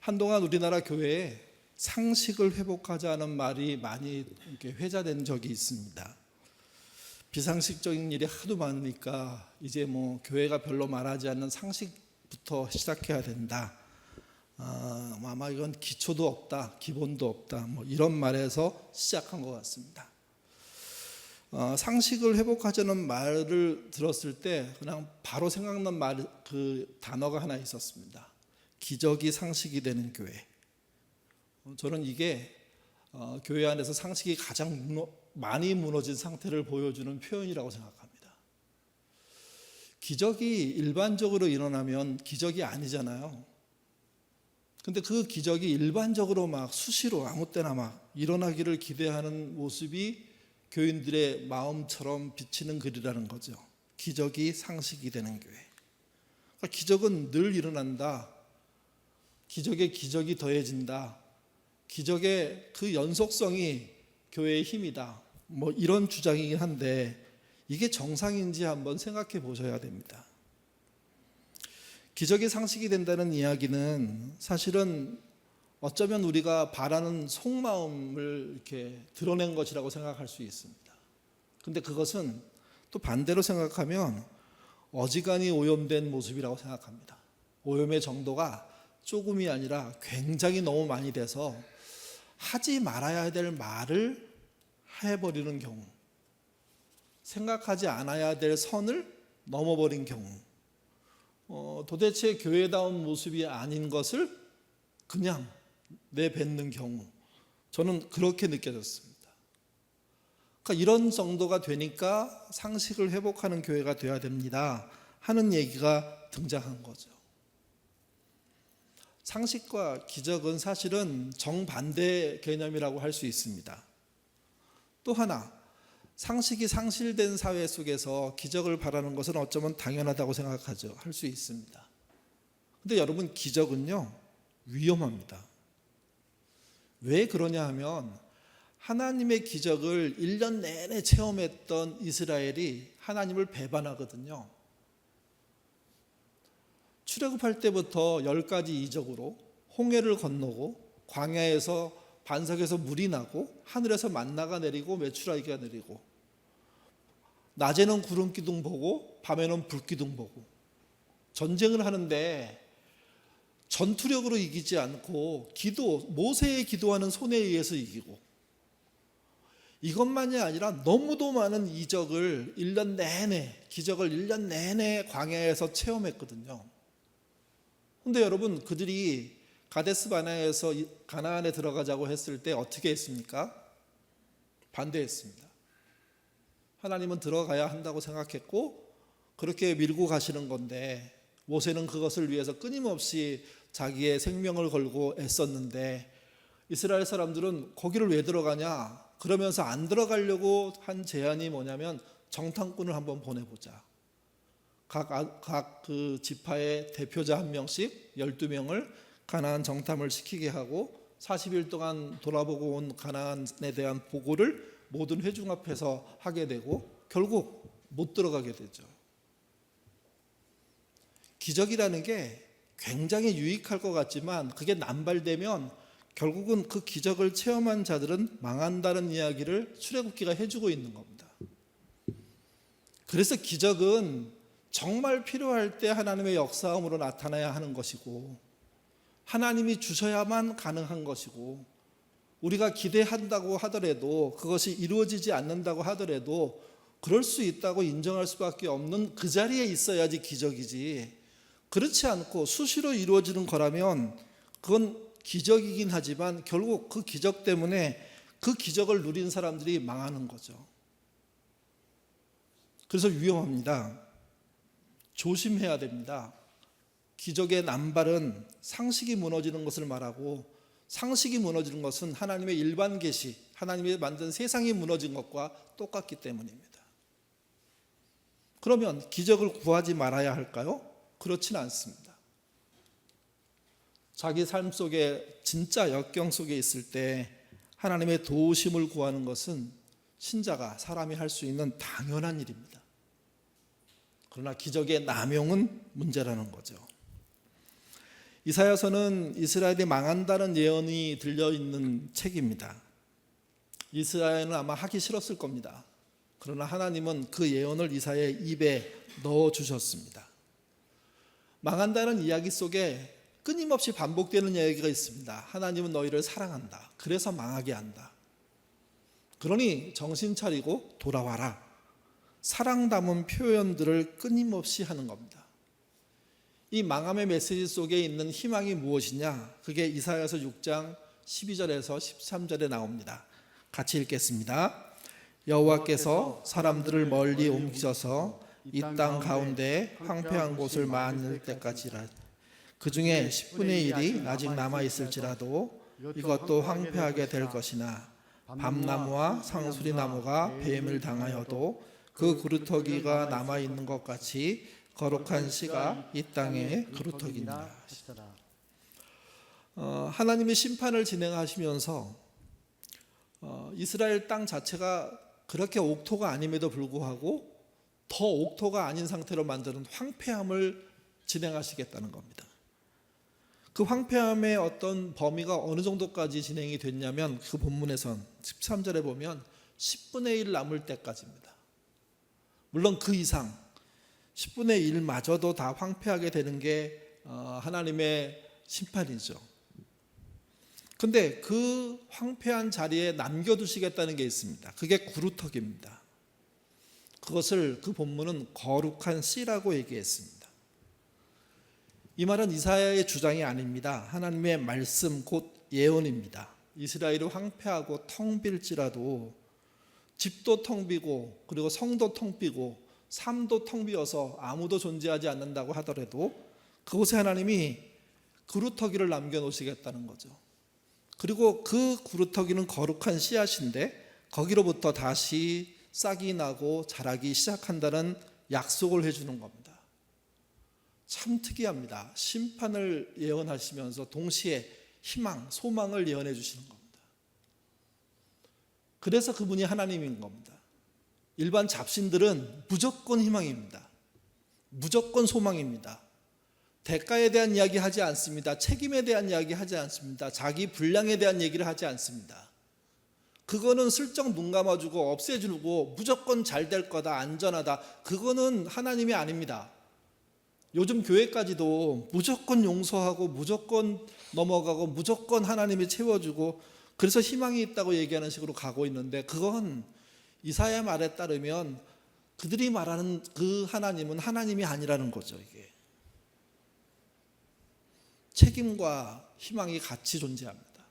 한동안 우리나라 교회에 상식을 회복하자는 말이 많이 이렇게 회자된 적이 있습니다. 비상식적인 일이 하도 많으니까 이제 교회가 별로 말하지 않는 상식부터 시작해야 된다. 아마 이건 기초도 없다, 기본도 없다, 이런 말에서 시작한 것 같습니다. 상식을 회복하자는 말을 들었을 때 그냥 바로 생각난 그 단어가 하나 있었습니다. 기적이 상식이 되는 교회. 저는 이게 교회 안에서 상식이 가장 많이 무너진 상태를 보여주는 표현이라고 생각합니다. 기적이 일반적으로 일어나면 기적이 아니잖아요. 근데 그 기적이 일반적으로 막 수시로 아무 때나 막 일어나기를 기대하는 모습이 교인들의 마음처럼 비치는 글이라는 거죠. 기적이 상식이 되는 교회. 그러니까 기적은 늘 일어난다. 기적에 기적이 더해진다. 기적의 그 연속성이 교회의 힘이다. 이런 주장이긴 한데 이게 정상인지 한번 생각해 보셔야 됩니다. 기적이 상식이 된다는 이야기는 사실은 어쩌면 우리가 바라는 속마음을 이렇게 드러낸 것이라고 생각할 수 있습니다. 근데 그것은 또 반대로 생각하면 어지간히 오염된 모습이라고 생각합니다. 오염의 정도가 조금이 아니라 굉장히 너무 많이 돼서 하지 말아야 될 말을 해버리는 경우, 생각하지 않아야 될 선을 넘어버린 경우, 도대체 교회다운 모습이 아닌 것을 그냥 내뱉는 경우, 저는 그렇게 느껴졌습니다. 그러니까 이런 정도가 되니까 상식을 회복하는 교회가 되어야 됩니다 하는 얘기가 등장한 거죠. 상식과 기적은 사실은 정반대 개념이라고 할 수 있습니다. 또 하나, 상식이 상실된 사회 속에서 기적을 바라는 것은 어쩌면 당연하다고 생각하죠. 할 수 있습니다. 근데 여러분, 기적은요, 위험합니다. 왜 그러냐 하면 하나님의 기적을 1년 내내 체험했던 이스라엘이 하나님을 배반하거든요. 출애굽할 때부터 10가지 이적으로 홍해를 건너고 광야에서 반석에서 물이 나고 하늘에서 만나가 내리고 메추라기가 내리고 낮에는 구름 기둥 보고 밤에는 불 기둥 보고 전쟁을 하는데 전투력으로 이기지 않고 모세의 기도하는 손에 의해서 이기고, 이것만이 아니라 너무도 많은 기적을 1년 내내 광야에서 체험했거든요. 근데 여러분, 그들이 가데스 바네아에서 가나안에 들어가자고 했을 때 어떻게 했습니까? 반대했습니다. 하나님은 들어가야 한다고 생각했고 그렇게 밀고 가시는 건데, 모세는 그것을 위해서 끊임없이 자기의 생명을 걸고 애썼는데 이스라엘 사람들은 거기를 왜 들어가냐 그러면서 안 들어가려고 한 제안이 뭐냐면 정탐꾼을 한번 보내보자. 각 그 지파의 대표자 한 명씩 12명을 가나안 정탐을 시키게 하고 40일 동안 돌아보고 온 가나안에 대한 보고를 모든 회중 앞에서 하게 되고 결국 못 들어가게 되죠. 기적이라는 게 굉장히 유익할 것 같지만 그게 남발되면 결국은 그 기적을 체험한 자들은 망한다는 이야기를 출애굽기가 해주고 있는 겁니다. 그래서 기적은 정말 필요할 때 하나님의 역사함으로 나타나야 하는 것이고, 하나님이 주셔야만 가능한 것이고, 우리가 기대한다고 하더라도 그것이 이루어지지 않는다고 하더라도 그럴 수 있다고 인정할 수밖에 없는 그 자리에 있어야지 기적이지, 그렇지 않고 수시로 이루어지는 거라면 그건 기적이긴 하지만 결국 그 기적 때문에 그 기적을 누린 사람들이 망하는 거죠. 그래서 위험합니다. 조심해야 됩니다. 기적의 남발은 상식이 무너지는 것을 말하고, 상식이 무너지는 것은 하나님의 일반 계시, 하나님이 만든 세상이 무너진 것과 똑같기 때문입니다. 그러면 기적을 구하지 말아야 할까요? 그렇지는 않습니다. 자기 삶 속에 진짜 역경 속에 있을 때 하나님의 도우심을 구하는 것은 신자가, 사람이 할 수 있는 당연한 일입니다. 그러나 기적의 남용은 문제라는 거죠. 이사야서는 이스라엘이 망한다는 예언이 들려있는 책입니다. 이스라엘은 아마 하기 싫었을 겁니다. 그러나 하나님은 그 예언을 이사야의 입에 넣어주셨습니다. 망한다는 이야기 속에 끊임없이 반복되는 이야기가 있습니다. 하나님은 너희를 사랑한다. 그래서 망하게 한다. 그러니 정신 차리고 돌아와라. 사랑 담은 표현들을 끊임없이 하는 겁니다. 이 망함의 메시지 속에 있는 희망이 무엇이냐? 그게 이사야서 6장 12절에서 13절에 나옵니다. 같이 읽겠습니다. 여호와께서 사람들을 멀리 옮기셔서 이 땅 가운데 황폐한 곳을 만들 때까지라. 그 중에 10분의 1이 아직 남아 있을지라도 이것도 황폐하게 될 것이나 밤나무와 상수리나무가 뱀을 당하여도 그 그루터기가 남아 있는 것 같이 거룩한 씨가 이 땅에 그루터기니라. 하나님이 심판을 진행하시면서 이스라엘 땅 자체가 그렇게 옥토가 아님에도 불구하고 더 옥토가 아닌 상태로 만드는 황폐함을 진행하시겠다는 겁니다. 그 황폐함의 어떤 범위가 어느 정도까지 진행이 됐냐면 그 본문에선 13절에 보면 10분의 1 남을 때까지입니다. 물론 그 이상 10분의 1마저도 다 황폐하게 되는 게 하나님의 심판이죠. 근데 그 황폐한 자리에 남겨두시겠다는 게 있습니다. 그게 구루터기입니다. 그것을 그 본문은 거룩한 씨라고 얘기했습니다. 이 말은 이사야의 주장이 아닙니다. 하나님의 말씀 곧 예언입니다. 이스라엘이 황폐하고 텅 빌지라도 집도 텅 비고 그리고 성도 텅 비고 삶도 텅 비어서 아무도 존재하지 않는다고 하더라도 그곳에 하나님이 구루터기를 남겨놓으시겠다는 거죠. 그리고 그 구루터기는 거룩한 씨앗인데 거기로부터 다시 싹이 나고 자라기 시작한다는 약속을 해주는 겁니다. 참 특이합니다. 심판을 예언하시면서 동시에 희망, 소망을 예언해 주시는 겁니다. 그래서 그분이 하나님인 겁니다. 일반 잡신들은 무조건 희망입니다. 무조건 소망입니다. 대가에 대한 이야기 하지 않습니다. 책임에 대한 이야기 하지 않습니다. 자기 분량에 대한 얘기를 하지 않습니다. 그거는 슬쩍 눈 감아주고 없애주고 무조건 잘 될 거다, 안전하다. 그거는 하나님이 아닙니다. 요즘 교회까지도 무조건 용서하고 무조건 넘어가고 무조건 하나님이 채워주고 그래서 희망이 있다고 얘기하는 식으로 가고 있는데 그건 이사야 말에 따르면 그들이 말하는 그 하나님은 하나님이 아니라는 거죠. 이게 책임과 희망이 같이 존재합니다.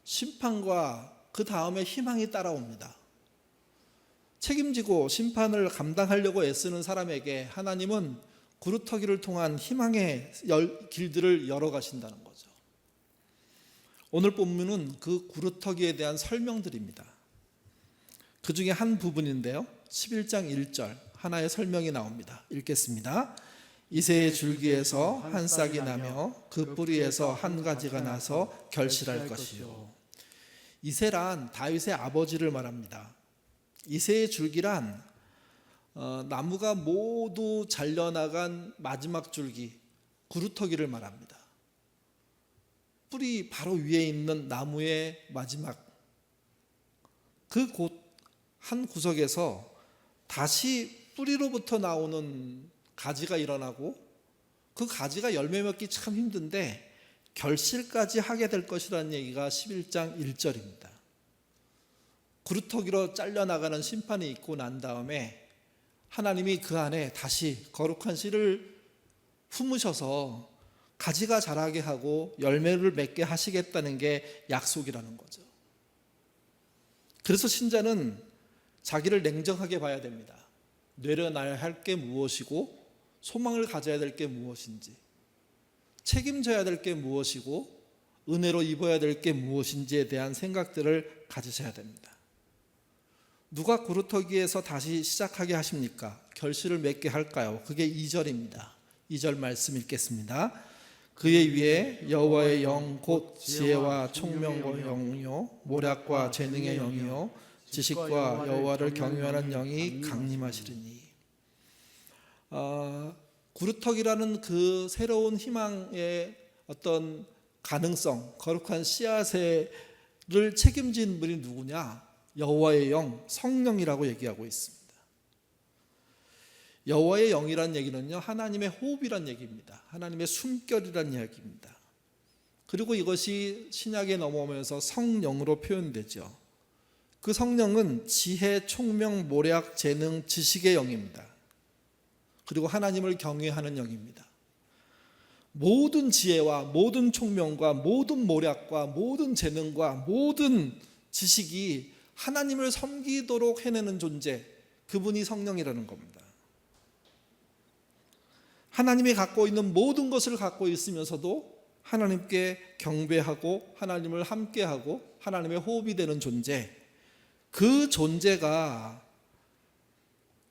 심판과 그 다음에 희망이 따라옵니다. 책임지고 심판을 감당하려고 애쓰는 사람에게 하나님은 구루터기를 통한 희망의 길들을 열어가신다는 거죠. 오늘 본문은 그 구루터기에 대한 설명들입니다. 그 중에 한 부분인데요. 11장 1절 하나의 설명이 나옵니다. 읽겠습니다. 이새의 줄기에서 한 싹이 나며 그 뿌리에서 한 가지가 나서 결실할 것이요. 이새란 다윗의 아버지를 말합니다. 이새의 줄기란 나무가 모두 잘려나간 마지막 줄기, 구루터기를 말합니다. 뿌리 바로 위에 있는 나무의 마지막 그 곳 한 구석에서 다시 뿌리로부터 나오는 가지가 일어나고 그 가지가 열매 맺기 참 힘든데 결실까지 하게 될 것이라는 얘기가 11장 1절입니다. 구루터기로 잘려나가는 심판이 있고 난 다음에 하나님이 그 안에 다시 거룩한 씨를 품으셔서 가지가 자라게 하고 열매를 맺게 하시겠다는 게 약속이라는 거죠. 그래서 신자는 자기를 냉정하게 봐야 됩니다. 내려놔야 할 게 무엇이고 소망을 가져야 될 게 무엇인지 책임져야 될 게 무엇이고 은혜로 입어야 될 게 무엇인지에 대한 생각들을 가지셔야 됩니다. 누가 구루터기에서 다시 시작하게 하십니까? 결실을 맺게 할까요? 그게 2절입니다. 2절 말씀 읽겠습니다. 그의 위에 여호와의 영 곧 지혜와 총명과 영이요 모략과 재능의 영이요 지식과 여호와를 경외하는 영이 강림하시리니. 구루터기라는 그 새로운 희망의 어떤 가능성, 거룩한 씨앗을 책임진 분이 누구냐? 여호와의 영, 성령이라고 얘기하고 있습니다. 여호와의 영이란 얘기는요, 하나님의 호흡이란 얘기입니다. 하나님의 숨결이란 이야기입니다. 그리고 이것이 신약에 넘어오면서 성령으로 표현되죠. 그 성령은 지혜, 총명, 모략, 재능, 지식의 영입니다. 그리고 하나님을 경외하는 영입니다. 모든 지혜와 모든 총명과 모든 모략과 모든 재능과 모든 지식이 하나님을 섬기도록 해내는 존재, 그분이 성령이라는 겁니다. 하나님이 갖고 있는 모든 것을 갖고 있으면서도 하나님께 경배하고 하나님을 함께하고 하나님의 호흡이 되는 존재, 그 존재가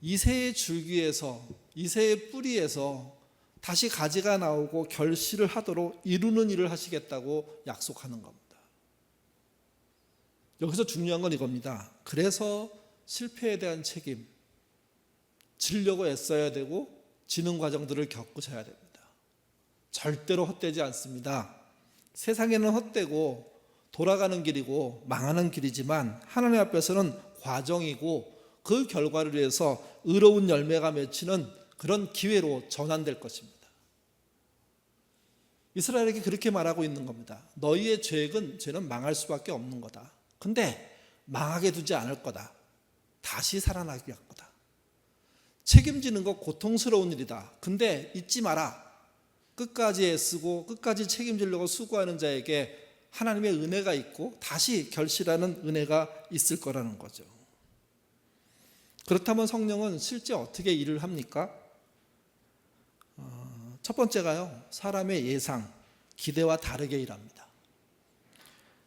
이새의 줄기에서, 이새의 뿌리에서 다시 가지가 나오고 결실을 하도록 이루는 일을 하시겠다고 약속하는 겁니다. 여기서 중요한 건 이겁니다. 그래서 실패에 대한 책임, 지려고 애써야 되고 지는 과정들을 겪으셔야 됩니다. 절대로 헛되지 않습니다. 세상에는 헛되고 돌아가는 길이고 망하는 길이지만 하나님 앞에서는 과정이고 그 결과를 위해서 의로운 열매가 맺히는 그런 기회로 전환될 것입니다. 이스라엘에게 그렇게 말하고 있는 겁니다. 너희의 죄는 망할 수밖에 없는 거다. 근데 망하게 두지 않을 거다. 다시 살아나게 할 거다. 책임지는 거 고통스러운 일이다. 근데 잊지 마라. 끝까지 애쓰고 끝까지 책임지려고 수고하는 자에게 하나님의 은혜가 있고 다시 결실하는 은혜가 있을 거라는 거죠. 그렇다면 성령은 실제 어떻게 일을 합니까? 첫 번째가요, 사람의 예상, 기대와 다르게 일합니다.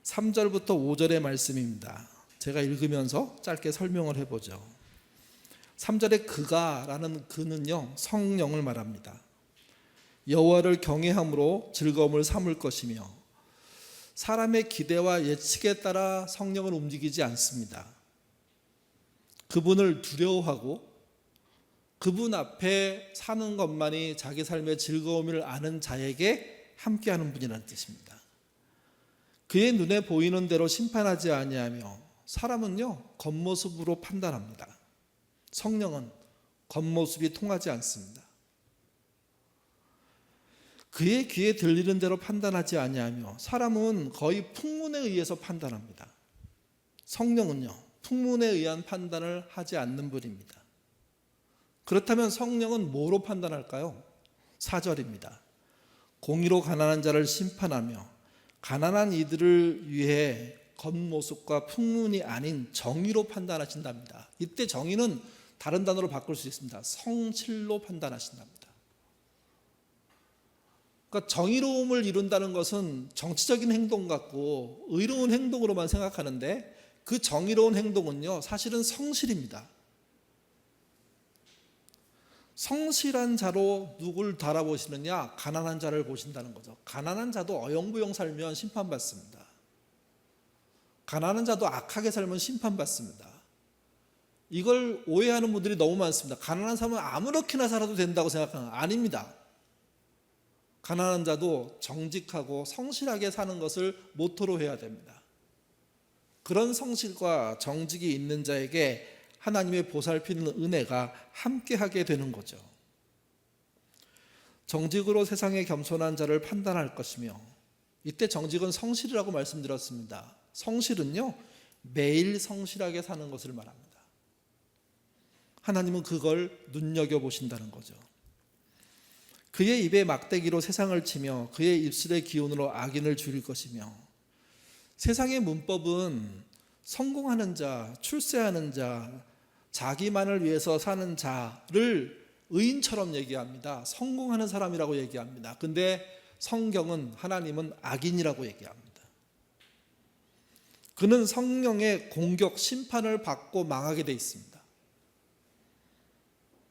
3절부터 5절의 말씀입니다. 제가 읽으면서 짧게 설명을 해보죠. 3절에 그가라는 그는요, 성령을 말합니다. 여호와를 경외함으로 즐거움을 삼을 것이며, 사람의 기대와 예측에 따라 성령은 움직이지 않습니다. 그분을 두려워하고 그분 앞에 사는 것만이 자기 삶의 즐거움을 아는 자에게 함께하는 분이라는 뜻입니다. 그의 눈에 보이는 대로 심판하지 아니하며, 사람은요 겉모습으로 판단합니다. 성령은 겉모습이 통하지 않습니다. 그의 귀에 들리는 대로 판단하지 아니하며, 사람은 거의 풍문에 의해서 판단합니다. 성령은요 풍문에 의한 판단을 하지 않는 분입니다. 그렇다면 성령은 뭐로 판단할까요? 4절입니다. 공의로 가난한 자를 심판하며 가난한 이들을 위해 겉모습과 풍문이 아닌 정의로 판단하신답니다. 이때 정의는 다른 단어로 바꿀 수 있습니다. 성실로 판단하신답니다. 그러니까 정의로움을 이룬다는 것은 정치적인 행동 같고 의로운 행동으로만 생각하는데, 그 정의로운 행동은요 사실은 성실입니다. 성실한 자로 누굴 달아보시느냐? 가난한 자를 보신다는 거죠. 가난한 자도 어영부영 살면 심판받습니다. 가난한 자도 악하게 살면 심판받습니다. 이걸 오해하는 분들이 너무 많습니다. 가난한 사람은 아무렇게나 살아도 된다고 생각하는 거 아닙니다. 가난한 자도 정직하고 성실하게 사는 것을 모토로 해야 됩니다. 그런 성실과 정직이 있는 자에게 하나님의 보살피는 은혜가 함께하게 되는 거죠. 정직으로 세상에 겸손한 자를 판단할 것이며, 이때 정직은 성실이라고 말씀드렸습니다. 성실은요 매일 성실하게 사는 것을 말합니다. 하나님은 그걸 눈여겨보신다는 거죠. 그의 입에 막대기로 세상을 치며 그의 입술의 기운으로 악인을 죽일 것이며, 세상의 문법은 성공하는 자, 출세하는 자, 자기만을 위해서 사는 자를 의인처럼 얘기합니다. 성공하는 사람이라고 얘기합니다. 근데 성경은, 하나님은 악인이라고 얘기합니다. 그는 성령의 공격, 심판을 받고 망하게 돼 있습니다.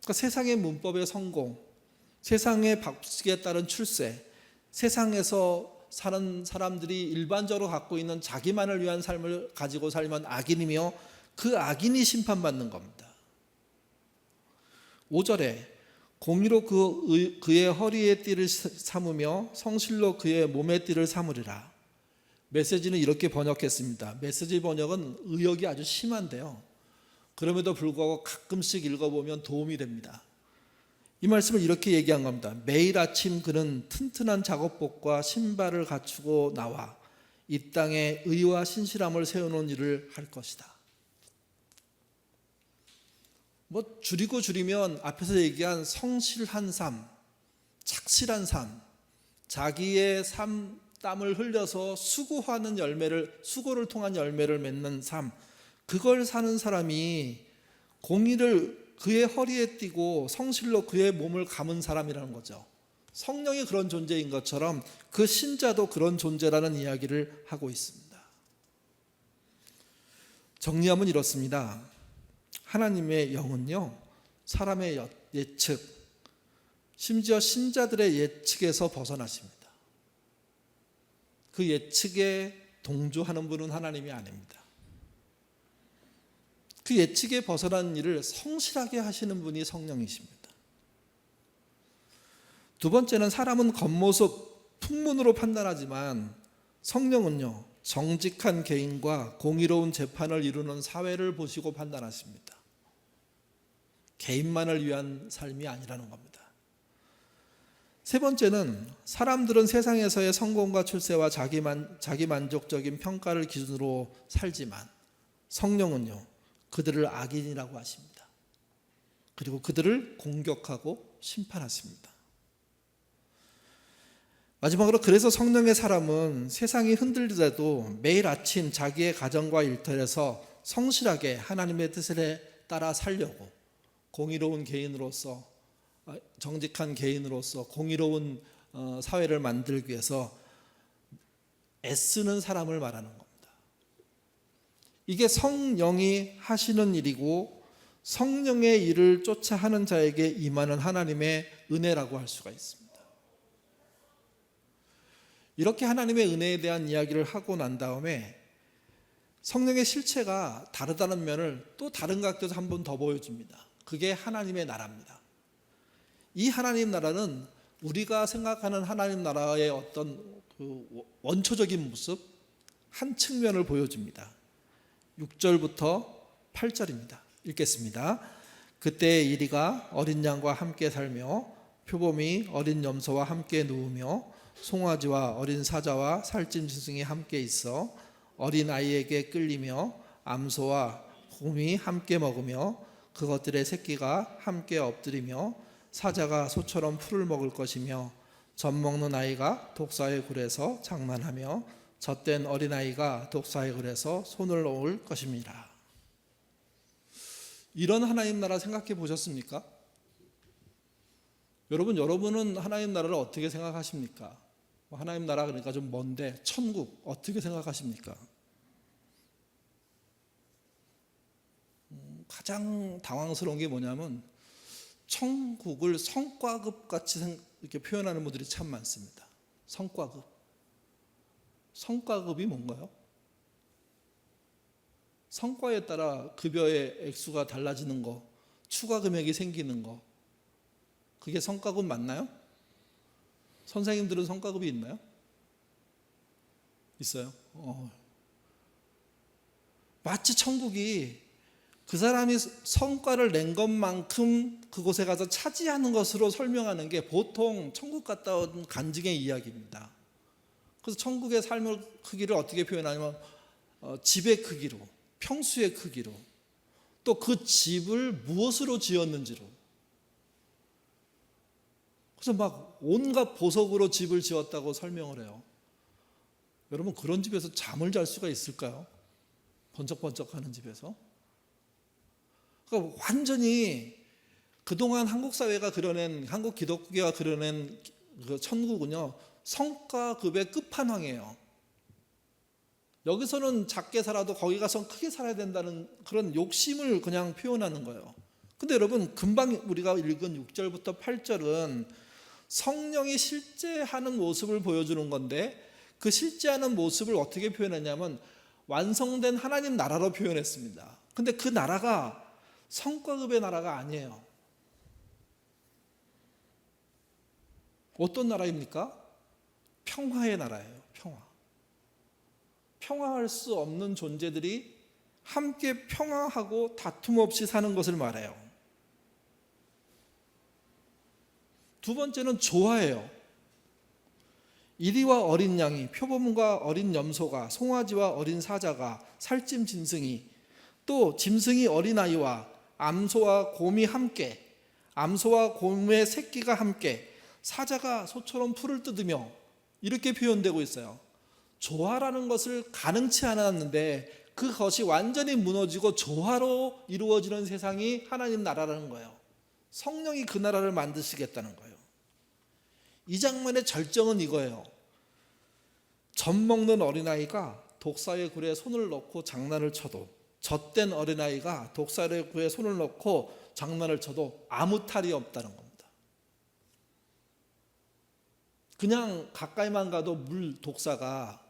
그러니까 세상의 문법의 성공, 세상의 박수에 따른 출세, 세상에서 사는 사람들이 일반적으로 갖고 있는 자기만을 위한 삶을 가지고 살면 악인이며, 그 악인이 심판받는 겁니다. 5절에 공의로 그의 허리의 띠를 삼으며 성실로 그의 몸의 띠를 삼으리라. 메시지는 이렇게 번역했습니다. 메시지 번역은 의역이 아주 심한데요, 그럼에도 불구하고 가끔씩 읽어보면 도움이 됩니다. 이 말씀을 이렇게 얘기한 겁니다. 매일 아침 그는 튼튼한 작업복과 신발을 갖추고 나와 이 땅에 의와 신실함을 세우는 일을 할 것이다. 뭐 줄이면 앞에서 얘기한 성실한 삶, 착실한 삶, 자기의 땀을 흘려서 수고를 통한 열매를 맺는 삶, 그걸 사는 사람이 공의를 그의 허리에 띠고 성실로 그의 몸을 감은 사람이라는 거죠. 성령이 그런 존재인 것처럼 그 신자도 그런 존재라는 이야기를 하고 있습니다. 정리하면 이렇습니다. 하나님의 영은요, 사람의 예측, 심지어 신자들의 예측에서 벗어나십니다. 그 예측에 동조하는 분은 하나님이 아닙니다. 그 예측에 벗어난 일을 성실하게 하시는 분이 성령이십니다. 두 번째는 사람은 겉모습, 풍문으로 판단하지만 성령은요, 정직한 개인과 공의로운 재판을 이루는 사회를 보시고 판단하십니다. 개인만을 위한 삶이 아니라는 겁니다. 세 번째는 사람들은 세상에서의 성공과 출세와 자기 만족적인 평가를 기준으로 살지만 성령은요, 그들을 악인이라고 하십니다. 그리고 그들을 공격하고 심판하십니다. 마지막으로 그래서 성령의 사람은 세상이 흔들리더라도 매일 아침 자기의 가정과 일터에서 성실하게 하나님의 뜻에 따라 살려고 공의로운 개인으로서, 정직한 개인으로서 공의로운 사회를 만들기 위해서 애쓰는 사람을 말하는 겁니다. 이게 성령이 하시는 일이고 성령의 일을 쫓아 하는 자에게 임하는 하나님의 은혜라고 할 수가 있습니다. 이렇게 하나님의 은혜에 대한 이야기를 하고 난 다음에 성령의 실체가 다르다는 면을 또 다른 각도에서 한 번 더 보여줍니다. 그게 하나님의 나라입니다. 이 하나님 나라는 우리가 생각하는 하나님 나라의 어떤 그 원초적인 모습, 한 측면을 보여줍니다. 6절부터 8절입니다. 읽겠습니다. 그때 이리가 어린 양과 함께 살며 표범이 어린 염소와 함께 누우며 송아지와 어린 사자와 살찐 짐승이 함께 있어 어린 아이에게 끌리며 암소와 곰이 함께 먹으며 그것들의 새끼가 함께 엎드리며 사자가 소처럼 풀을 먹을 것이며 젖 먹는 아이가 독사의 굴에서 장난하며 젖된 어린아이가 독사의 굴에서 손을 놓을 것입니다. 이런 하나님 나라 생각해 보셨습니까? 여러분은 하나님 나라를 어떻게 생각하십니까? 하나님 나라 그러니까 좀 먼데 천국 어떻게 생각하십니까? 가장 당황스러운 게 뭐냐면 천국을 성과급 같이 이렇게 표현하는 분들이 참 많습니다. 성과급. 성과급이 뭔가요? 성과에 따라 급여의 액수가 달라지는 거, 추가 금액이 생기는 거, 그게 성과급 맞나요? 선생님들은 성과급이 있나요? 있어요? 마치 천국이 그 사람이 성과를 낸 것만큼 그곳에 가서 차지하는 것으로 설명하는 게 보통 천국 갔다 온 간증의 이야기입니다. 그래서 천국의 삶의 크기를 어떻게 표현하냐면 집의 크기로, 평수의 크기로, 또 그 집을 무엇으로 지었는지로. 그래서 막 온갖 보석으로 집을 지었다고 설명을 해요. 여러분, 그런 집에서 잠을 잘 수가 있을까요? 번쩍번쩍하는 집에서. 그러니까 완전히 그동안 한국 사회가 그려낸, 한국 기독교가 그려낸 그 천국은요, 성과급의 끝판왕이에요. 여기서는 작게 살아도 거기 가서 크게 살아야 된다는 그런 욕심을 그냥 표현하는 거예요. 근데 여러분, 금방 우리가 읽은 6절부터 8절은 성령이 실제하는 모습을 보여주는 건데, 그 실제하는 모습을 어떻게 표현했냐면 완성된 하나님 나라로 표현했습니다. 근데 그 나라가 성과급의 나라가 아니에요. 어떤 나라입니까? 평화의 나라예요. 평화할 수 없는 존재들이 함께 평화하고 다툼 없이 사는 것을 말해요. 두 번째는 조화예요. 이리와 어린 양이, 표범과 어린 염소가, 송아지와 어린 사자가, 살찜 짐승이, 또 짐승이 어린아이와 암소와 곰이 함께, 암소와 곰의 새끼가 함께, 사자가 소처럼 풀을 뜯으며, 이렇게 표현되고 있어요. 조화라는 것을 가능치 않았는데 그것이 완전히 무너지고 조화로 이루어지는 세상이 하나님 나라라는 거예요. 성령이 그 나라를 만드시겠다는 거예요. 이 장면의 절정은 이거예요. 젖 먹는 어린아이가 독사의 굴에 손을 넣고 장난을 쳐도, 젖된 어린아이가 독사의 굴에 손을 넣고 장난을 쳐도 아무 탈이 없다는 겁니다. 그냥 가까이만 가도 물 독사가,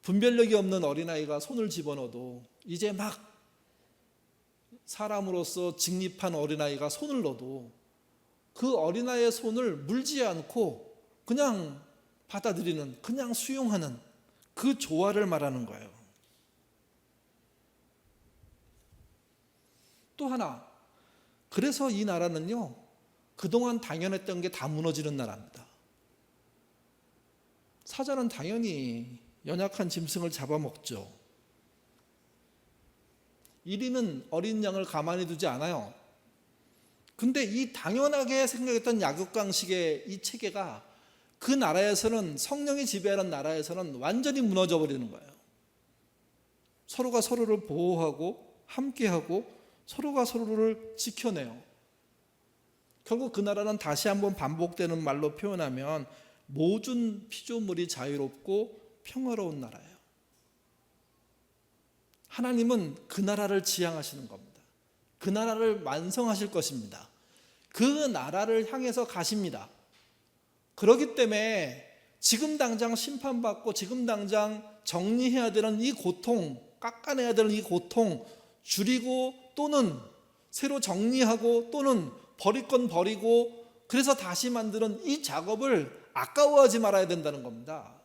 분별력이 없는 어린아이가 손을 집어넣어도, 이제 막 사람으로서 직립한 어린아이가 손을 넣어도 그 어린아이의 손을 물지 않고 그냥 받아들이는, 그냥 수용하는 그 조화를 말하는 거예요. 또 하나, 그래서 이 나라는요, 그동안 당연했던 게 다 무너지는 나라입니다. 사자는 당연히 연약한 짐승을 잡아먹죠. 이리는 어린 양을 가만히 두지 않아요. 근데 이 당연하게 생각했던 약육강식의 이 체계가 그 나라에서는, 성령이 지배하는 나라에서는 완전히 무너져 버리는 거예요. 서로가 서로를 보호하고 함께하고 서로가 서로를 지켜내요. 결국 그 나라는 다시 한번 반복되는 말로 표현하면 모든 피조물이 자유롭고 평화로운 나라예요. 하나님은 그 나라를 지향하시는 겁니다. 그 나라를 완성하실 것입니다. 그 나라를 향해서 가십니다. 그렇기 때문에 지금 당장 심판받고 지금 당장 정리해야 되는 이 고통, 깎아내야 되는 이 고통 줄이고, 또는 새로 정리하고, 또는 버릴 건 버리고, 그래서 다시 만드는 이 작업을 아까워하지 말아야 된다는 겁니다.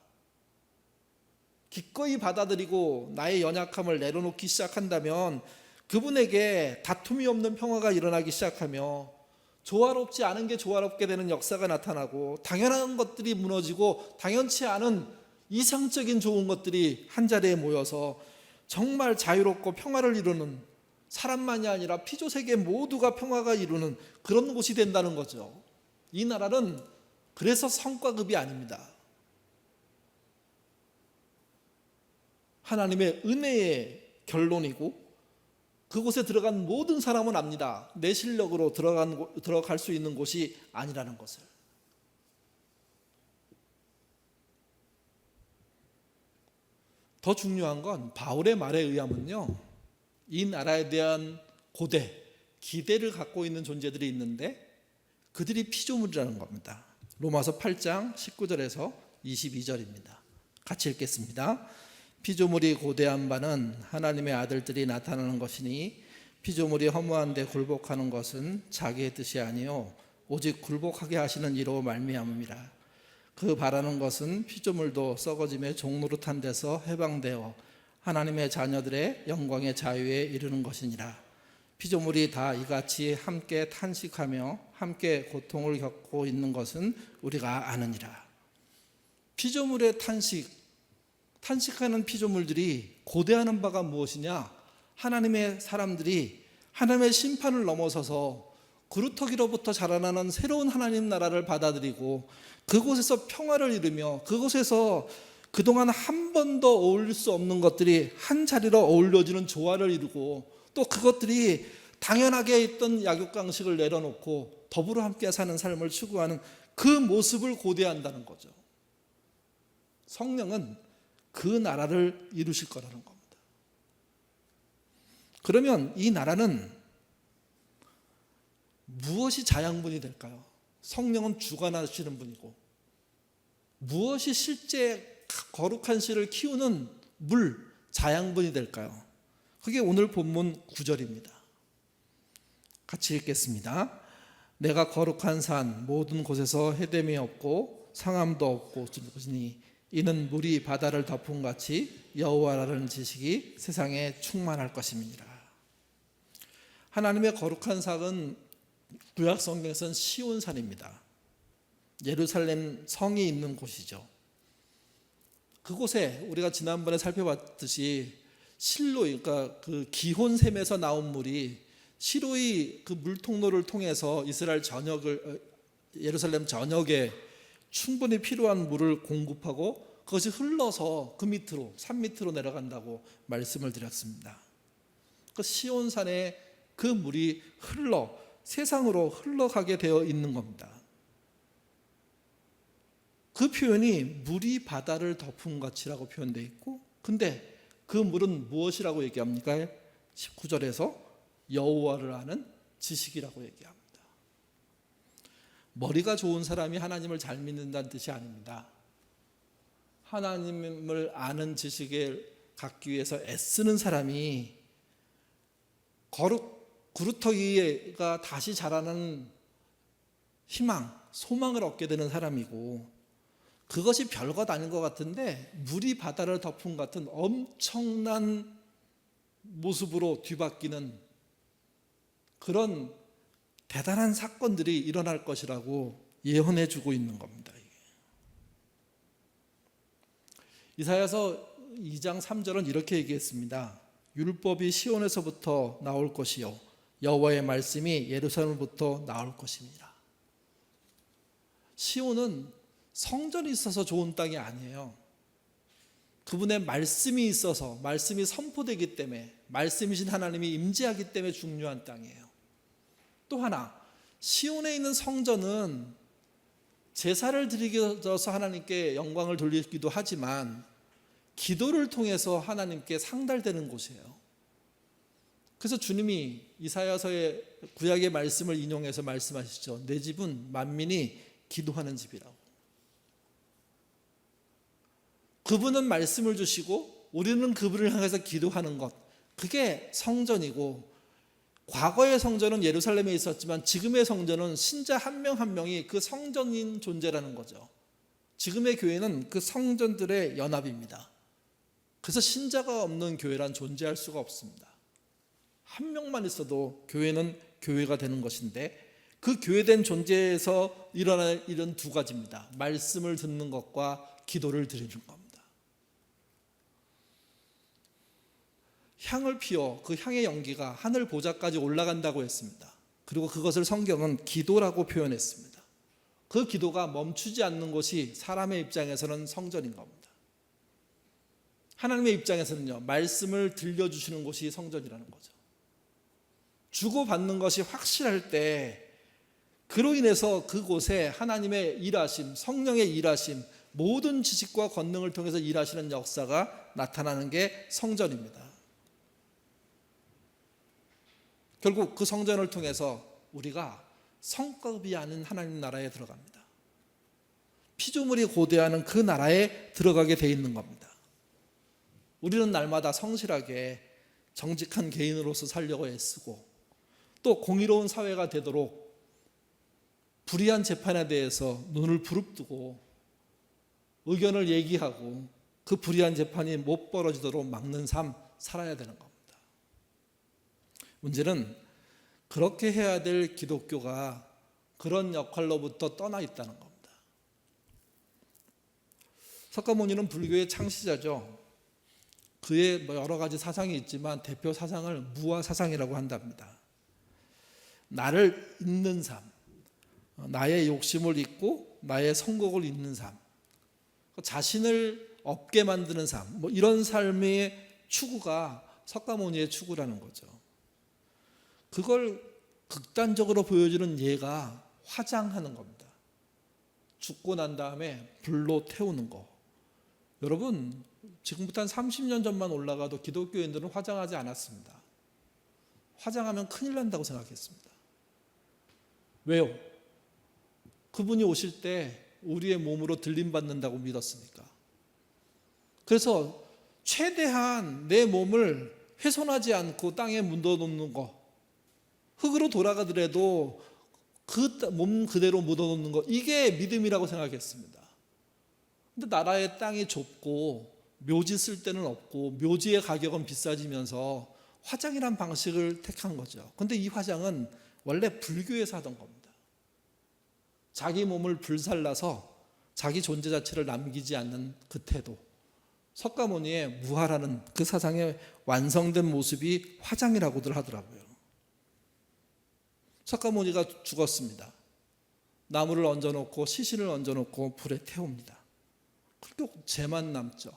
기꺼이 받아들이고 나의 연약함을 내려놓기 시작한다면 그분에게 다툼이 없는 평화가 일어나기 시작하며 조화롭지 않은 게 조화롭게 되는 역사가 나타나고, 당연한 것들이 무너지고 당연치 않은 이상적인 좋은 것들이 한자리에 모여서 정말 자유롭고 평화를 이루는, 사람만이 아니라 피조세계 모두가 평화가 이루는 그런 곳이 된다는 거죠. 이 나라는 그래서 성과급이 아닙니다. 하나님의 은혜의 결론이고, 그곳에 들어간 모든 사람은 압니다. 내 실력으로 들어갈 수 있는 곳이 아니라는 것을. 더 중요한 건 바울의 말에 의하면요, 이 나라에 대한 고대, 기대를 갖고 있는 존재들이 있는데 그들이 피조물이라는 겁니다. 로마서 8장 19절에서 22절입니다. 같이 읽겠습니다. 피조물이 고대한 바는 하나님의 아들들이 나타나는 것이니, 피조물이 허무한 데 굴복하는 것은 자기의 뜻이 아니요 오직 굴복하게 하시는 이로 말미암음이라. 그 바라는 것은 피조물도 썩어짐의 종노릇한 데서 해방되어 하나님의 자녀들의 영광의 자유에 이르는 것이니라. 피조물이 다 이같이 함께 탄식하며 함께 고통을 겪고 있는 것은 우리가 아느니라. 피조물의 탄식하는 피조물들이 고대하는 바가 무엇이냐? 하나님의 사람들이 하나님의 심판을 넘어서서 그루터기로부터 자라나는 새로운 하나님 나라를 받아들이고 그곳에서 평화를 이루며, 그곳에서 그동안 한 번도 어울릴 수 없는 것들이 한 자리로 어울려지는 조화를 이루고, 또 그것들이 당연하게 있던 약육강식을 내려놓고 더불어 함께 사는 삶을 추구하는 그 모습을 고대한다는 거죠. 성령은 그 나라를 이루실 거라는 겁니다. 그러면 이 나라는 무엇이 자양분이 될까요? 성령은 주관하시는 분이고, 무엇이 실제 거룩한 씨를 키우는 물, 자양분이 될까요? 그게 오늘 본문 9절입니다. 같이 읽겠습니다. 내가 거룩한 산 모든 곳에서 해됨이 없고 상함도 없고 니 이는 물이 바다를 덮은 같이 여호와라는 지식이 세상에 충만할 것임이니라. 하나님의 거룩한 산은 구약 성경에서는 시온산입니다. 예루살렘 성이 있는 곳이죠. 그곳에 우리가 지난번에 살펴봤듯이 실로이, 그러니까 그 기혼샘에서 나온 물이 시로이 그 물통로를 통해서 이스라엘 전역을, 예루살렘 전역에 충분히 필요한 물을 공급하고 그것이 흘러서 그 밑으로, 산 밑으로 내려간다고 말씀을 드렸습니다. 그 시온산에 그 물이 세상으로 흘러가게 되어 있는 겁니다. 그 표현이 물이 바다를 덮은 같이라고 표현되어 있고, 근데 그 물은 무엇이라고 얘기합니까? 19절에서 여호와를 아는 지식이라고 얘기합니다. 머리가 좋은 사람이 하나님을 잘 믿는다는 뜻이 아닙니다. 하나님을 아는 지식을 갖기 위해서 애쓰는 사람이 구루터기가 다시 자라는 희망, 소망을 얻게 되는 사람이고, 그것이 별것 아닌 것 같은데 물이 바다를 덮은 같은 엄청난 모습으로 뒤바뀌는 그런 대단한 사건들이 일어날 것이라고 예언해 주고 있는 겁니다. 이사야서 2장 3절은 이렇게 얘기했습니다. 율법이 시온에서부터 나올 것이요 여호와의 말씀이 예루살렘부터 나올 것입니다. 시온은 성전이 있어서 좋은 땅이 아니에요. 그분의 말씀이 있어서, 말씀이 선포되기 때문에, 말씀이신 하나님이 임재하기 때문에 중요한 땅이에요. 또 하나, 시온에 있는 성전은 제사를 드리기서 하나님께 영광을 돌리기도 하지만 기도를 통해서 하나님께 상달되는 곳이에요. 그래서 주님이 이사야서의 구약의 말씀을 인용해서 말씀하시죠. 내 집은 만민이 기도하는 집이라고. 그분은 말씀을 주시고 우리는 그분을 향해서 기도하는 것, 그게 성전이고, 과거의 성전은 예루살렘에 있었지만 지금의 성전은 신자 한 명 한 명이 그 성전인 존재라는 거죠. 지금의 교회는 그 성전들의 연합입니다. 그래서 신자가 없는 교회란 존재할 수가 없습니다. 한 명만 있어도 교회는 교회가 되는 것인데, 그 교회된 존재에서 일어날 일은 두 가지입니다. 말씀을 듣는 것과 기도를 드리는 겁니다. 향을 피워 그 향의 연기가 하늘 보좌까지 올라간다고 했습니다. 그리고 그것을 성경은 기도라고 표현했습니다. 그 기도가 멈추지 않는 것이 사람의 입장에서는 성전인 겁니다. 하나님의 입장에서는요, 말씀을 들려주시는 곳이 성전이라는 거죠. 주고받는 것이 확실할 때 그로 인해서 그곳에 하나님의 일하심, 성령의 일하심, 모든 지식과 권능을 통해서 일하시는 역사가 나타나는 게 성전입니다. 결국 그 성전을 통해서 우리가 성급이 아닌 하나님 나라에 들어갑니다. 피조물이 고대하는 그 나라에 들어가게 돼 있는 겁니다. 우리는 날마다 성실하게 정직한 개인으로서 살려고 애쓰고, 또 공의로운 사회가 되도록 불의한 재판에 대해서 눈을 부릅뜨고 의견을 얘기하고 그 불의한 재판이 못 벌어지도록 막는 삶 살아야 되는 겁니다. 문제는 그렇게 해야 될 기독교가 그런 역할로부터 떠나 있다는 겁니다. 석가모니는 불교의 창시자죠. 그의 여러 가지 사상이 있지만 대표 사상을 무아 사상이라고 한답니다. 나를 잊는 삶, 나의 욕심을 잊고 나의 성공을 잊는 삶, 자신을 없게 만드는 삶, 이런 삶의 추구가 석가모니의 추구라는 거죠. 그걸 극단적으로 보여주는 예가 화장하는 겁니다. 죽고 난 다음에 불로 태우는 거. 여러분, 지금부터 한 30년 전만 올라가도 기독교인들은 화장하지 않았습니다. 화장하면 큰일 난다고 생각했습니다. 왜요? 그분이 오실 때 우리의 몸으로 들림받는다고 믿었으니까. 그래서 최대한 내 몸을 훼손하지 않고 땅에 묻어놓는 거, 흙으로 돌아가더라도 그 몸 그대로 묻어놓는 것, 이게 믿음이라고 생각했습니다. 근데 나라의 땅이 좁고 묘지 쓸 데는 없고 묘지의 가격은 비싸지면서 화장이란 방식을 택한 거죠. 근데 이 화장은 원래 불교에서 하던 겁니다. 자기 몸을 불살라서 자기 존재 자체를 남기지 않는 그 태도, 석가모니의 무하라는 그 사상의 완성된 모습이 화장이라고들 하더라고요. 석가모니가 죽었습니다. 나무를 얹어놓고 시신을 얹어놓고 불에 태웁니다. 그리고 재만 남죠.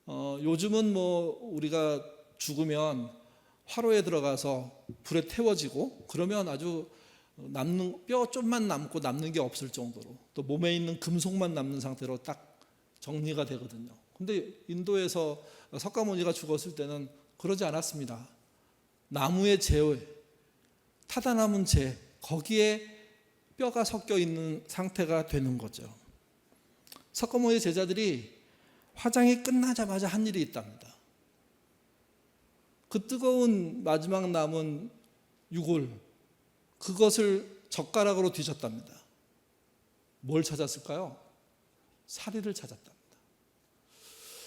요즘은 뭐 우리가 죽으면 화로에 들어가서 불에 태워지고 그러면 아주 남는 뼈 좀만 남고 남는 게 없을 정도로, 또 몸에 있는 금속만 남는 상태로 딱 정리가 되거든요. 근데 인도에서 석가모니가 죽었을 때는 그러지 않았습니다. 나무의 재에 타다 남은 재, 거기에 뼈가 섞여 있는 상태가 되는 거죠. 석가모니 제자들이 화장이 끝나자마자 한 일이 있답니다. 그 뜨거운 마지막 남은 유골, 그것을 젓가락으로 뒤졌답니다. 뭘 찾았을까요? 사리를 찾았답니다.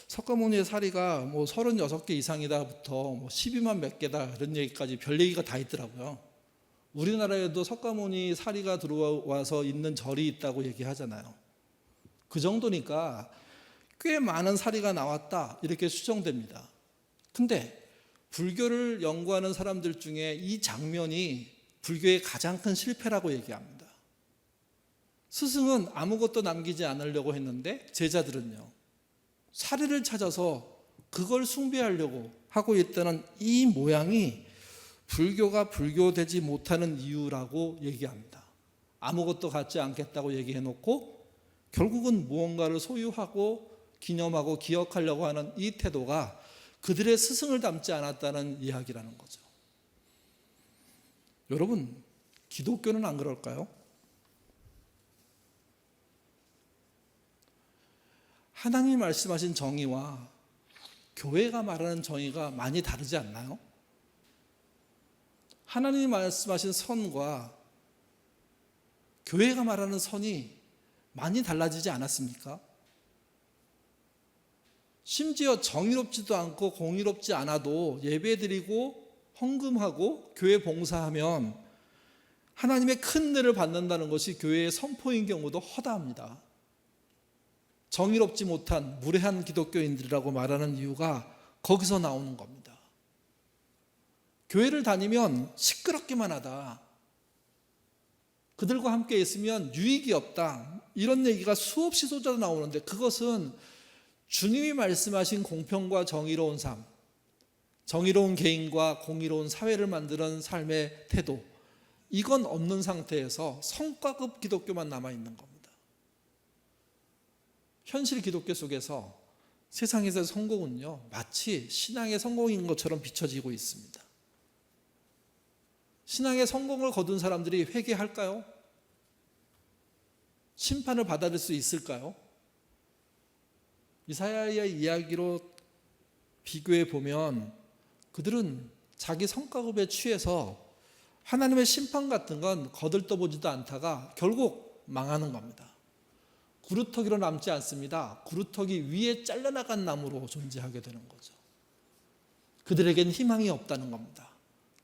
석가모니의 사리가 뭐 36개 이상이다부터 뭐 12만 몇 개다 이런 얘기까지 별 얘기가 다 있더라고요. 우리나라에도 석가모니 사리가 들어와서 있는 절이 있다고 얘기하잖아요. 그 정도니까 꽤 많은 사리가 나왔다 이렇게 추정됩니다. 근데 불교를 연구하는 사람들 중에 이 장면이 불교의 가장 큰 실패라고 얘기합니다. 스승은 아무것도 남기지 않으려고 했는데 제자들은요, 사리를 찾아서 그걸 숭배하려고 하고 있다는 이 모양이 불교가 불교되지 못하는 이유라고 얘기합니다. 아무것도 갖지 않겠다고 얘기해놓고 결국은 무언가를 소유하고 기념하고 기억하려고 하는 이 태도가 그들의 스승을 닮지 않았다는 이야기라는 거죠. 여러분, 기독교는 안 그럴까요? 하나님이 말씀하신 정의와 교회가 말하는 정의가 많이 다르지 않나요? 하나님이 말씀하신 선과 교회가 말하는 선이 많이 달라지지 않았습니까? 심지어 정의롭지도 않고 공의롭지 않아도 예배드리고 헌금하고 교회 봉사하면 하나님의 큰 은혜를 받는다는 것이 교회의 선포인 경우도 허다합니다. 정의롭지 못한 무례한 기독교인들이라고 말하는 이유가 거기서 나오는 겁니다. 교회를 다니면 시끄럽기만 하다, 그들과 함께 있으면 유익이 없다, 이런 얘기가 수없이 쏟아 나오는데 그것은 주님이 말씀하신 공평과 정의로운 삶, 정의로운 개인과 공의로운 사회를 만드는 삶의 태도, 이건 없는 상태에서 성과급 기독교만 남아있는 겁니다. 현실 기독교 속에서 세상에서의 성공은요, 마치 신앙의 성공인 것처럼 비춰지고 있습니다. 신앙의 성공을 거둔 사람들이 회개할까요? 심판을 받아들일 수 있을까요? 이사야의 이야기로 비교해 보면 그들은 자기 성과급에 취해서 하나님의 심판 같은 건 거들떠보지도 않다가 결국 망하는 겁니다. 구루터기로 남지 않습니다. 구루터기 위에 잘려나간 나무로 존재하게 되는 거죠. 그들에겐 희망이 없다는 겁니다.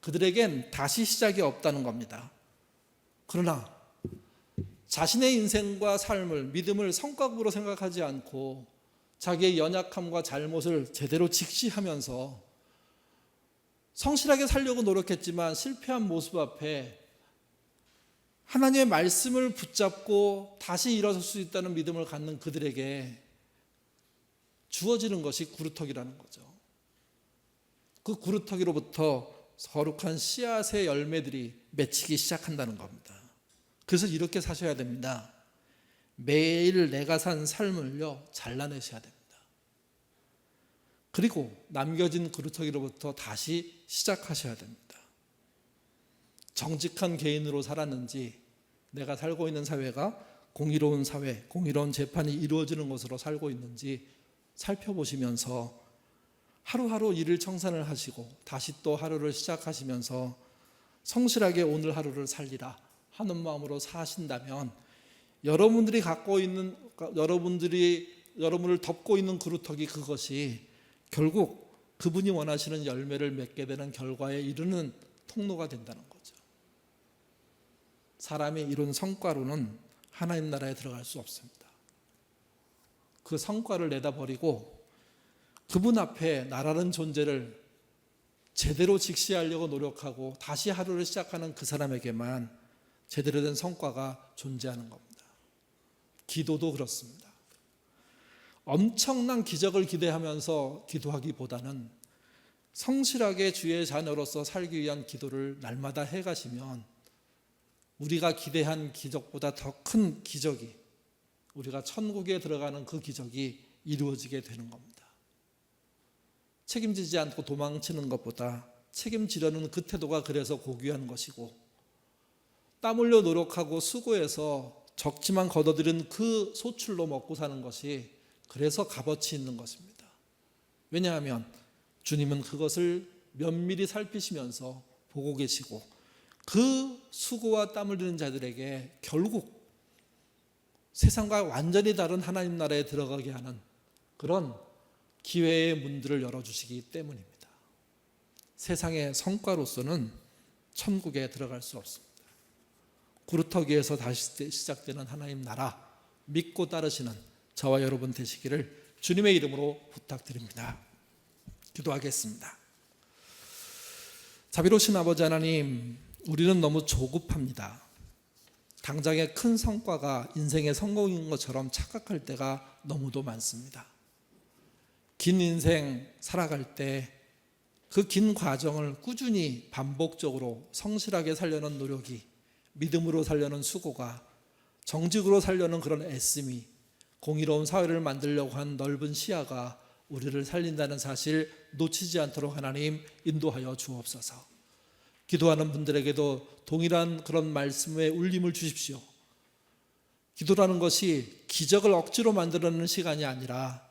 그들에겐 다시 시작이 없다는 겁니다. 그러나 자신의 인생과 삶을, 믿음을 성과급으로 생각하지 않고 자기의 연약함과 잘못을 제대로 직시하면서 성실하게 살려고 노력했지만 실패한 모습 앞에 하나님의 말씀을 붙잡고 다시 일어설 수 있다는 믿음을 갖는 그들에게 주어지는 것이 구루터기라는 거죠. 그 구루터기로부터 거룩한 씨앗의 열매들이 맺히기 시작한다는 겁니다. 그래서 이렇게 사셔야 됩니다. 매일 내가 산 삶을요, 잘라내셔야 됩니다. 그리고 남겨진 구루터기로부터 다시 시작하셔야 됩니다. 정직한 개인으로 살았는지, 내가 살고 있는 사회가 공의로운 사회, 공의로운 재판이 이루어지는 것으로 살고 있는지 살펴보시면서 하루하루 일을 청산을 하시고 다시 또 하루를 시작하시면서 성실하게 오늘 하루를 살리라 하는 마음으로 사신다면 여러분들이 갖고 있는 여러분을 덮고 있는 그루터기 그것이 결국 그분이 원하시는 열매를 맺게 되는 결과에 이르는 통로가 된다는 거죠. 사람이 이룬 성과로는 하나님 나라에 들어갈 수 없습니다. 그 성과를 내다버리고 그분 앞에 나라는 존재를 제대로 직시하려고 노력하고 다시 하루를 시작하는 그 사람에게만 제대로 된 성과가 존재하는 겁니다. 기도도 그렇습니다. 엄청난 기적을 기대하면서 기도하기보다는 성실하게 주의 자녀로서 살기 위한 기도를 날마다 해가시면 우리가 기대한 기적보다 더 큰 기적이, 우리가 천국에 들어가는 그 기적이 이루어지게 되는 겁니다. 책임지지 않고 도망치는 것보다 책임지려는 그 태도가 그래서 고귀한 것이고, 땀 흘려 노력하고 수고해서 적지만 거둬들인 그 소출로 먹고 사는 것이 그래서 값어치 있는 것입니다. 왜냐하면 주님은 그것을 면밀히 살피시면서 보고 계시고 그 수고와 땀 흘리는 자들에게 결국 세상과 완전히 다른 하나님 나라에 들어가게 하는 그런 기회의 문들을 열어주시기 때문입니다. 세상의 성과로서는 천국에 들어갈 수 없습니다. 구루터기에서 다시 시작되는 하나님 나라 믿고 따르시는 저와 여러분 되시기를 주님의 이름으로 부탁드립니다. 기도하겠습니다. 자비로우신 아버지 하나님, 우리는 너무 조급합니다. 당장의 큰 성과가 인생의 성공인 것처럼 착각할 때가 너무도 많습니다. 긴 인생 살아갈 때 그 긴 과정을 꾸준히 반복적으로 성실하게 살려는 노력이, 믿음으로 살려는 수고가, 정직으로 살려는 그런 애씀이, 공의로운 사회를 만들려고 한 넓은 시야가 우리를 살린다는 사실 놓치지 않도록 하나님 인도하여 주옵소서. 기도하는 분들에게도 동일한 그런 말씀의 울림을 주십시오. 기도라는 것이 기적을 억지로 만들어내는 시간이 아니라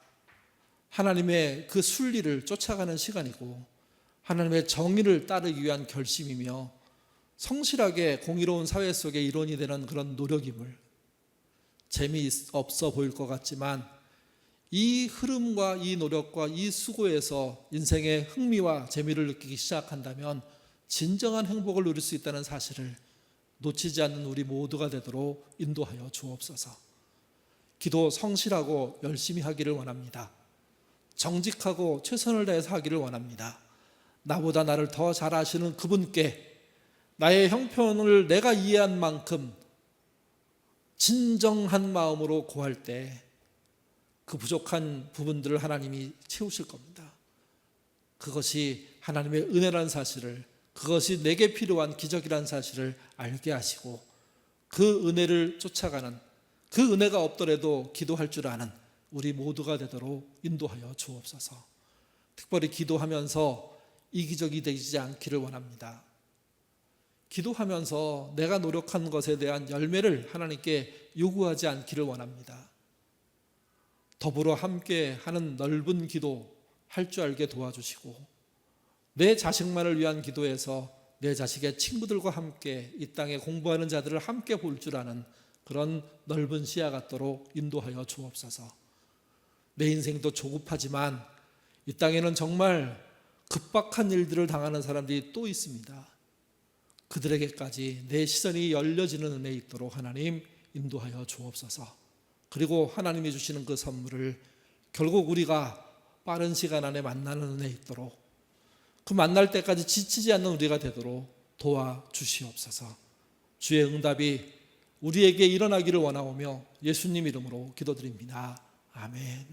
하나님의 그 순리를 쫓아가는 시간이고 하나님의 정의를 따르기 위한 결심이며 성실하게 공의로운 사회 속에 일원이 되는 그런 노력임을, 재미없어 보일 것 같지만 이 흐름과 이 노력과 이 수고에서 인생의 흥미와 재미를 느끼기 시작한다면 진정한 행복을 누릴 수 있다는 사실을 놓치지 않는 우리 모두가 되도록 인도하여 주옵소서. 기도 성실하고 열심히 하기를 원합니다. 정직하고 최선을 다해서 하기를 원합니다. 나보다 나를 더 잘 아시는 그분께 나의 형편을 내가 이해한 만큼 진정한 마음으로 구할 때 그 부족한 부분들을 하나님이 채우실 겁니다. 그것이 하나님의 은혜라는 사실을, 그것이 내게 필요한 기적이라는 사실을 알게 하시고 그 은혜를 쫓아가는, 그 은혜가 없더라도 기도할 줄 아는 우리 모두가 되도록 인도하여 주옵소서. 특별히 기도하면서 이기적이 되지 않기를 원합니다. 기도하면서 내가 노력한 것에 대한 열매를 하나님께 요구하지 않기를 원합니다. 더불어 함께 하는 넓은 기도 할 줄 알게 도와주시고 내 자식만을 위한 기도에서 내 자식의 친구들과 함께 이 땅에 공부하는 자들을 함께 볼 줄 아는 그런 넓은 시야 갖도록 인도하여 주옵소서. 내 인생도 조급하지만 이 땅에는 정말 급박한 일들을 당하는 사람들이 또 있습니다. 그들에게까지 내 시선이 열려지는 은혜 있도록 하나님 인도하여 주옵소서. 그리고 하나님이 주시는 그 선물을 결국 우리가 빠른 시간 안에 만나는 은혜 있도록, 그 만날 때까지 지치지 않는 우리가 되도록 도와주시옵소서. 주의 응답이 우리에게 일어나기를 원하오며 예수님 이름으로 기도드립니다. 아멘.